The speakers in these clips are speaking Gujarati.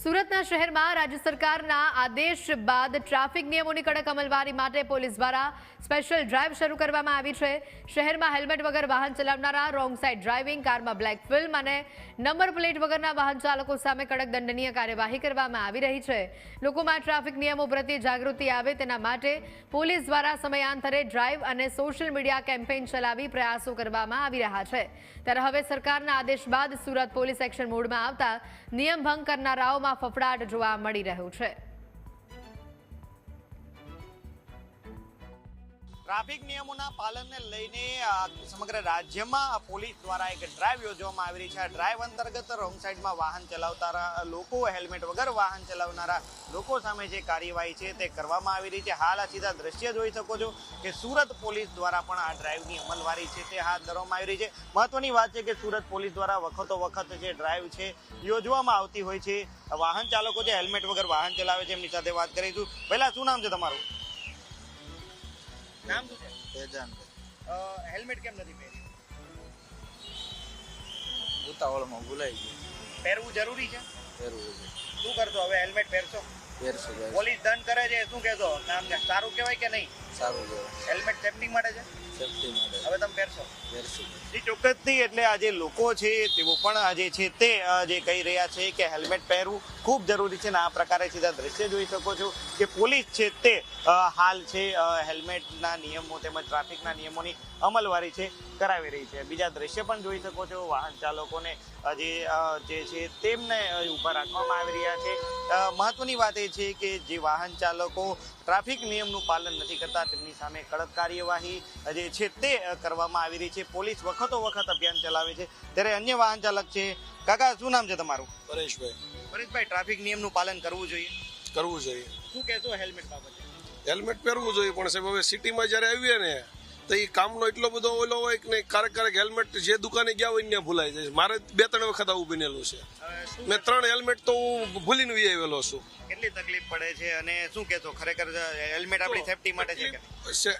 સુરતના શહેરમાં રાજ્ય સરકારના આદેશ બાદ ટ્રાફિક નિયમોની કડક અમલવારી માટે પોલીસ દ્વારા સ્પેશિયલ ડ્રાઈવ શરૂ કરવામાં આવી છે। શહેરમાં હેલ્મેટ વગર વાહન ચલાવનારા, રોંગ સાઇડ ડ્રાઇવિંગ, કારમાં બ્લેક ફિલ્મ અને નંબર પ્લેટ વગરના વાહન ચાલકો સામે કડક દંડનીય કાર્યવાહી કરવામાં આવી રહી છે। લોકોમાં ટ્રાફિક નિયમો પ્રત્યે જાગૃતિ આવે તેના માટે પોલીસ દ્વારા સમયાંતરે ડ્રાઈવ અને સોશિયલ મીડિયા કેમ્પેઇન ચલાવી પ્રયાસો કરવામાં આવી રહ્યા છે। ત્યારે હવે સરકારના આદેશ બાદ સુરત પોલીસ એક્શન મોડમાં આવતા નિયમ ભંગ કરનારાઓમાં ફફડાટ જોવા મળી રહ્યું છે। ટ્રાફિક નિયમોના પાલનને લઈને સમગ્ર રાજ્યમાં પોલીસ દ્વારા એક ડ્રાઈવ યોજવામાં આવી રહી છે। આ ડ્રાઈવ અંતર્ગત રોંગ સાઈડમાં વાહન ચલાવતા લોકો, હેલ્મેટ વગર વાહન ચલાવનારા લોકો સામે જે કાર્યવાહી છે તે કરવામાં આવી રહી છે। હાલ આ સીધા દ્રશ્ય જોઈ શકો છો કે સુરત પોલીસ દ્વારા પણ આ ડ્રાઈવની અમલવારી છે તે હાથ ધરવામાં આવી રહી છે। મહત્વની વાત છે કે સુરત પોલીસ દ્વારા વખતો વખત જે ડ્રાઈવ છે યોજવામાં આવતી હોય છે। વાહન ચાલકો જે હેલ્મેટ વગર વાહન ચલાવે છે એમની સાથે વાત કરીશું। પહેલા શું નામ છે તમારું? નામ શું છે? તેજાનભાઈ। હેલ્મેટ કેમ નથી પહેર્યું? ઉતાવળમાં ભૂલાઈ ગયું। પહેરવું જરૂરી છે? પહેરવું છે। શું કરશો હવે? હેલ્મેટ પહેરશો? પહેરશું। પોલીસ દંડ કરે છે, શું કહેશો? નામ સારું કહેવાય કે નહીં? સારું કહેવાય। હેલ્મેટ સેફટી માટે છે? સેફટી માટે। હવે તમે પહેરશો? પહેરશું। જી ચોક્કસથી એટલે આ જે લોકો છે તેઓ પણ આજે છે તે જે કહી રહ્યા છે કે હેલ્મેટ પહેરવું ખૂબ જરૂરી છે। અને આ પ્રકારે સીધા દ્રશ્ય જોઈ શકો છો કે પોલીસ છે તે હાલ છે હેલ્મેટના નિયમો તેમજ ટ્રાફિકના નિયમોની અમલવારી છે કરાવી રહી છે। બીજા દ્રશ્ય પણ જોઈ શકો છો, વાહન ચાલકોને જે છે તેમને ઊભા રાખવામાં આવી રહ્યા છે। મહત્વની વાત એ છે કે જે વાહન ચાલકો ટ્રાફિક નિયમનું પાલન નથી કરતા તેમની સામે કડક કાર્યવાહી જે છે તે કરવામાં આવી રહી છે। પોલીસ વખતો વખત અભિયાન ચલાવે છે। ત્યારે અન્ય વાહન ચાલક છે, કાકા શું નામ છે તમારું? પરેશભાઈ। પરેશભાઈ, ટ્રાફિક નિયમનું પાલન કરવું જોઈએ? કરવું જોઈએ। શું કહેશો હેલ્મેટ બાબતે? હેલ્મેટ પહેરવું જોઈએ, પણ સાહેબ હવે સિટીમાં જયારે આવીએ ને તો એ કામનો એટલો બધો ઓલો હોય કે નહીં, ક્યારેક હેલ્મેટ જે દુકાને ગયા હોય ત્યાં ભૂલાઈ જાય। મારે 2-3 વખત આવું બનેલું છે। મેં 3 હેલ્મેટ તો હું ભૂલીને વી આવેલો છું। કેટલી તકલીફ પડે છે અને શું કહેશો, ખરેખર હેલ્મેટ આપણી સેફટી માટે છે કે?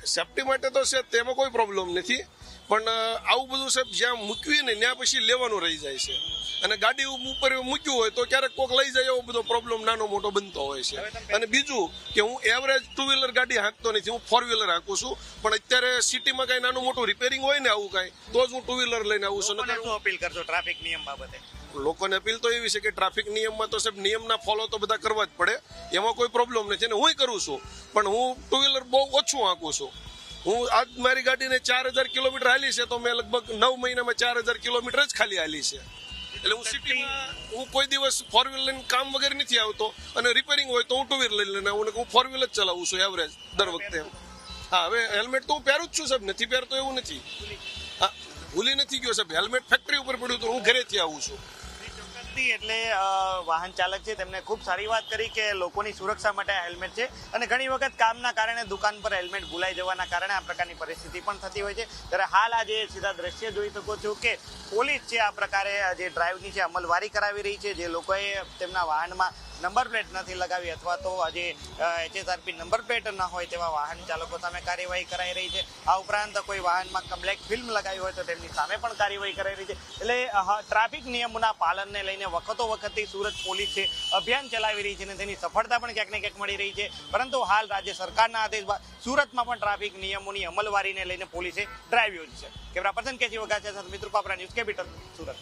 સેફટી માટે તો છે, તેમાં કોઈ પ્રોબ્લેમ નથી, પણ આવું બધું સાહેબ જ્યાં મૂકવી ને ત્યાં પછી લેવાનું રહી જાય છે। અને ગાડી ઉપર મૂક્યું હોય તો ક્યારેક કોક લઈ જાય એવો બધો પ્રોબ્લેમ નાનો મોટો બનતો હોય છે। અને બીજું કે હું એવરેજ 2 વ્હીલર ગાડી હાંકતો નથી, હું 4 વ્હીલર હાંકું છું। પણ અત્યારે સિટીમાં કઈ નાનું મોટું રિપેરિંગ હોય ને આવું કઈ, તો જ હું 2 વ્હીલર લઈને આવું છું। શું અપીલ કરશો ટ્રાફિક નિયમ બાબતે? લોકોને અપીલ તો એવી છે કે ટ્રાફિક નિયમમાં તો સાહેબ નિયમના ફોલો તો બધા કરવા જ પડે, એમાં કોઈ પ્રોબ્લેમ નથી। અને હું કરું છું, પણ હું 2 વ્હીલર બહુ ઓછું હાંકું છું। હું આજ મારી ગાડીને 4000 કિલોમીટર હાલી છે, તો મેં લગભગ 9 મહિનામાં 4000 કિલોમીટર જ ખાલી હાલી છે। એટલે હું સિટીમાં હું કોઈ દિવસ 4 વ્હીલર લઈને કામ વગર નથી આવતો, અને રિપેરિંગ હોય તો હું 2 વ્હીલર લઈને આવું, હું 4 વ્હીલર જ ચલાવું છું એવરેજ દર વખતે। હા, હવે હેલ્મેટ તો હું પહેરું જ છું સાહેબ, નથી પહેરતો એવું નથી। હા, ભૂલી નથી ગયો સાહેબ, હેલ્મેટ ફેક્ટરી ઉપર પડ્યું તો હું ઘરેથી આવું છું। એટલે વાહન ચાલક છે તેમને ખૂબ સારી વાત કરી કે લોકોની સુરક્ષા માટે હેલ્મેટ છે। અને ઘણી વખત કામના કારણે દુકાન પર હેલ્મેટ ભૂલાઈ જવાના કારણે આ પ્રકારની પરિસ્થિતિ પણ થતી હોય છે। ત્યારે હાલ આજે સીધા દ્રશ્ય જોઈ શકો છો કે પોલીસ છે આ પ્રકારે જે ડ્રાઈવની છે અમલવારી કરાવી રહી છે। જે લોકોએ તેમના વાહનમાં નંબર પ્લેટ નથી લગાવી અથવા તો આજે HSRP નંબર પ્લેટ ન હોય તેવા વાહન ચાલકો સામે કાર્યવાહી કરાઈ રહી છે। આ ઉપરાંત કોઈ વાહનમાં બ્લેક ફિલ્મ લગાવી હોય તો તેમની સામે પણ કાર્યવાહી કરાઈ રહી છે। એટલે ટ્રાફિક નિયમોના પાલનને લઈને વખતો વખતથી સુરત પોલીસ છે અભિયાન ચલાવી રહી છે અને તેની સફળતા પણ ક્યાંક ને ક્યાંક મળી રહી છે। પરંતુ હાલ રાજ્ય સરકારના આદેશ બાદ સુરતમાં પણ ટ્રાફિક નિયમોની અમલવારીને લઈને પોલીસે ડ્રાઈવ યોજી છે। કેમેરા પર્સન કેસી વઘાસિયા સાથે મિત્ર પાપરા, ન્યૂઝ કેપિટલ, સુરત।